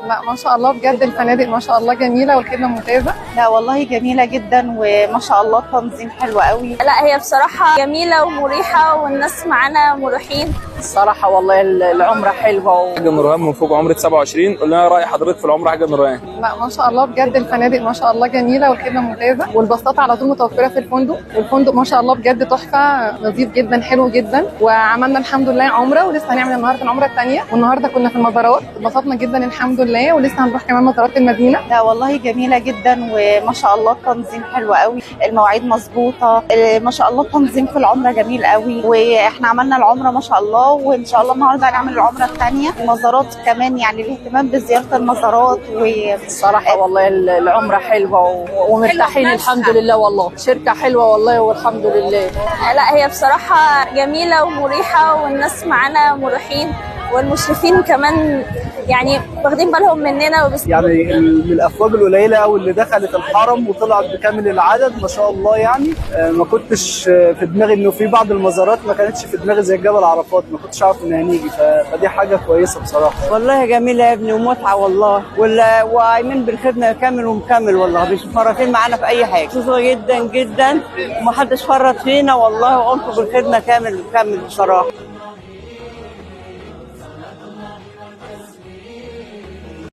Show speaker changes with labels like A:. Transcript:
A: لا ما شاء الله بجد الفنادق ما شاء الله جميله والخدمه ممتازه.
B: لا والله جميلة جدا وما شاء الله التنظيم حلو قوي.
C: لا هي بصراحة جميلة ومريحة والناس معانا مريحين.
D: الصراحة والله العمرة حلوة
E: حاجة نورهان من فوق عمرة 27. قلنا لها رأي حضرتك في العمرة حاجة نورهان؟
A: لا ما شاء الله بجد الفنادق ما شاء الله جميله والخدمه ممتازه والبساطه على طول متوفره في الفندق، والفندق ما شاء الله بجد تحفه نظيف جدا حلو جدا. وعملنا الحمد لله عمره ولسه هنعمل النهارده العمره الثانيه، والنهارده كنا في المزارات اتبسطنا جدا الحمد لله، ولسه هنروح كمان مزارات المدينه.
B: لا والله جميلة جدا وما شاء الله التنظيم حلو قوي، المواعيد مظبوطة، ما شاء الله التنظيم في العمرة جميل قوي. واحنا عملنا العمرة ما شاء الله، وان شاء الله النهارده هنعمل العمرة الثانية. المزارات كمان يعني الاهتمام بزيارة المزارات.
D: الصراحة والله العمرة حلوة ومرتاحين الحمد لله، والله شركة حلوة والله والحمد لله.
C: لا هي بصراحة جميلة ومريحة والناس معانا مريحين، والمشرفين كمان يعني واخدين بالهم مننا
F: يعني من الافواج القليله او اللي دخلت الحرم وطلعت بكامل العدد ما شاء الله. يعني ما كنتش في دماغي انه في بعض المزارات ما كانتش في دماغي زي جبل عرفات، ما كنتش عارف ان هنيجي، فدي حاجه كويسه بصراحه.
G: والله جميله يا ابني ومتعه والله، وقايمين بالخدمه كامل ومكمل والله، مش مفرطين معانا في اي حاجه. مبسوطه جدا جدا ومحدش فرط فينا والله، وقمتوا بالخدمه كامل بصراحه.